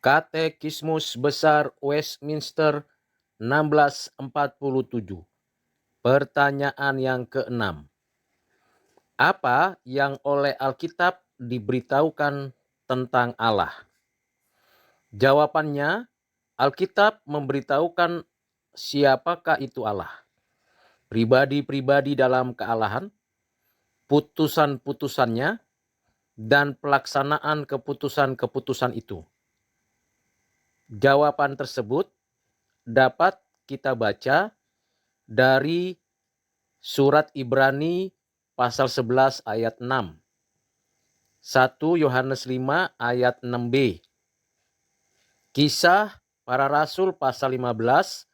Katekismus Besar Westminster 1647. Pertanyaan yang keenam. Apa yang oleh Alkitab diberitahukan tentang Allah? Jawabannya, Alkitab memberitahukan siapakah itu Allah. Pribadi-pribadi dalam kealahan, putusan-putusannya, dan pelaksanaan keputusan-keputusan itu. Jawaban tersebut dapat kita baca dari surat Ibrani pasal 11 ayat 6. 1 Yohanes 5 ayat 6b. Kisah para Rasul pasal 15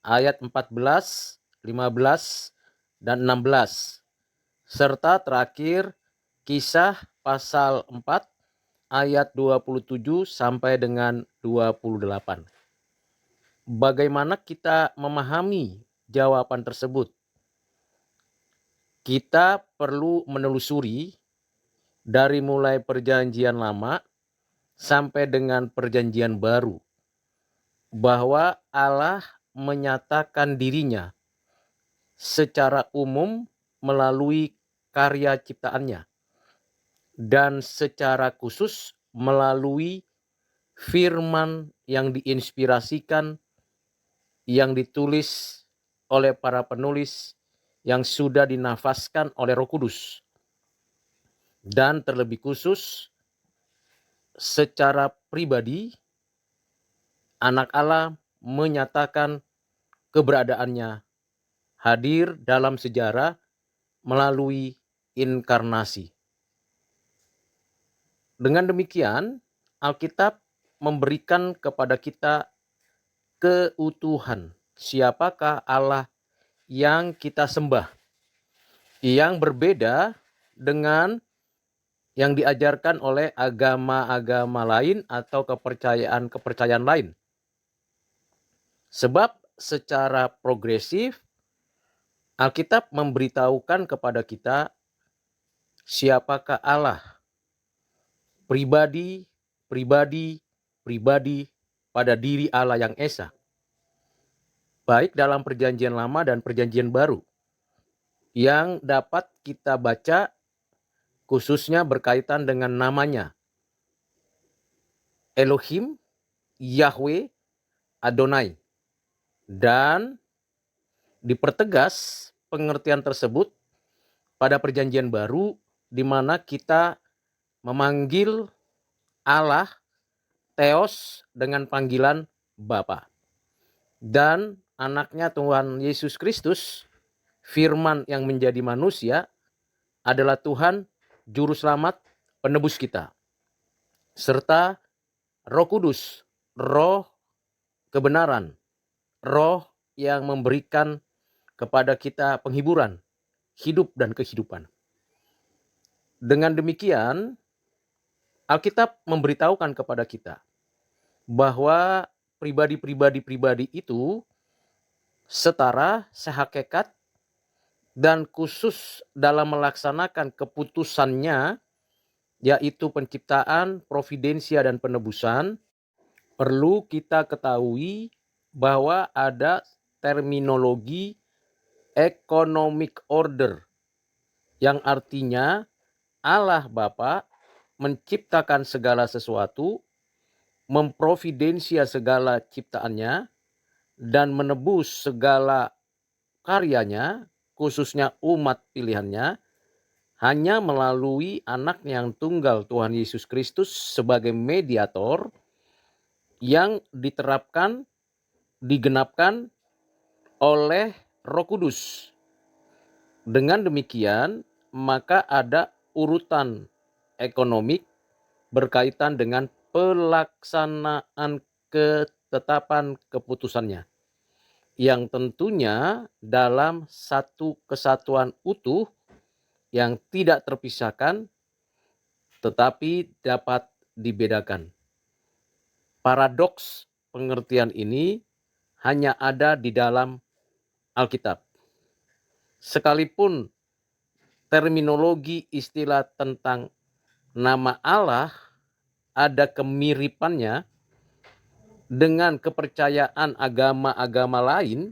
ayat 14, 15, dan 16. Serta terakhir Kisah pasal 4 ayat 27 sampai dengan 28. Bagaimana kita memahami jawaban tersebut? Kita perlu menelusuri dari mulai perjanjian lama sampai dengan perjanjian baru, bahwa Allah menyatakan dirinya secara umum melalui karya ciptaannya, dan secara khusus melalui firman yang diinspirasikan, yang ditulis oleh para penulis, yang sudah dinafaskan oleh Roh Kudus. Dan terlebih khusus, secara pribadi, Anak Allah menyatakan keberadaannya hadir dalam sejarah melalui inkarnasi. Dengan demikian, Alkitab memberikan kepada kita keutuhan siapakah Allah yang kita sembah, yang berbeda dengan yang diajarkan oleh agama-agama lain atau kepercayaan lain. Sebab secara progresif Alkitab memberitahukan kepada kita siapakah Allah, pribadi pada diri Allah yang esa, baik dalam perjanjian lama dan perjanjian baru, yang dapat kita baca khususnya berkaitan dengan namanya Elohim, Yahweh, Adonai. Dan dipertegas pengertian tersebut pada perjanjian baru, di mana kita memanggil Allah Theos dengan panggilan Bapa. Dan anaknya Tuhan Yesus Kristus, firman yang menjadi manusia, adalah Tuhan Juru Selamat penebus kita. Serta Roh Kudus, Roh kebenaran, Roh yang memberikan kepada kita penghiburan, hidup dan kehidupan. Dengan demikian, Alkitab memberitahukan kepada kita bahwa pribadi-pribadi itu setara, sehakikat, dan khusus dalam melaksanakan keputusannya, yaitu penciptaan, providensia, dan penebusan. Perlu kita ketahui bahwa ada terminologi economic order, yang artinya Allah Bapa menciptakan segala sesuatu, memprovidensia segala ciptaannya, dan menebus segala karyanya, khususnya umat pilihannya, hanya melalui anaknya yang tunggal Tuhan Yesus Kristus sebagai mediator yang diterapkan, digenapkan oleh Roh Kudus. Dengan demikian, maka ada urutan ekonomik berkaitan dengan pelaksanaan ketetapan keputusannya, yang tentunya dalam satu kesatuan utuh yang tidak terpisahkan tetapi dapat dibedakan. Paradoks pengertian ini hanya ada di dalam Alkitab. Sekalipun terminologi istilah tentang nama Allah ada kemiripannya, dengan kepercayaan agama-agama lain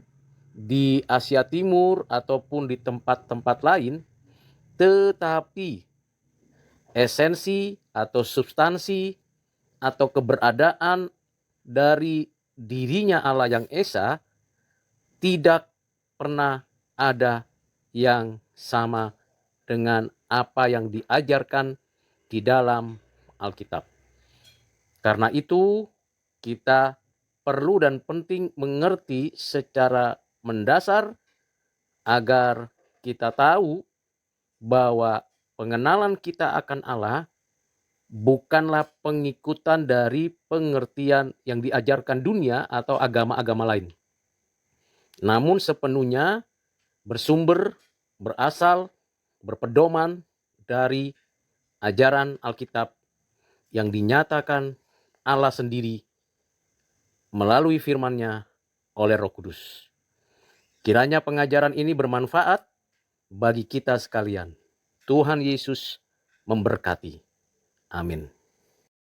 di Asia Timur ataupun di tempat-tempat lain, tetapi esensi atau substansi atau keberadaan dari dirinya Allah yang Esa tidak pernah ada yang sama dengan apa yang diajarkan di dalam Alkitab. Karena itu, kita perlu dan penting mengerti secara mendasar agar kita tahu bahwa pengenalan kita akan Allah bukanlah pengikutan dari pengertian yang diajarkan dunia atau agama-agama lain. Namun sepenuhnya bersumber, berasal, berpedoman dari ajaran Alkitab yang dinyatakan Allah sendiri melalui firman-Nya oleh Roh Kudus. Kiranya pengajaran ini bermanfaat bagi kita sekalian. Tuhan Yesus memberkati. Amin.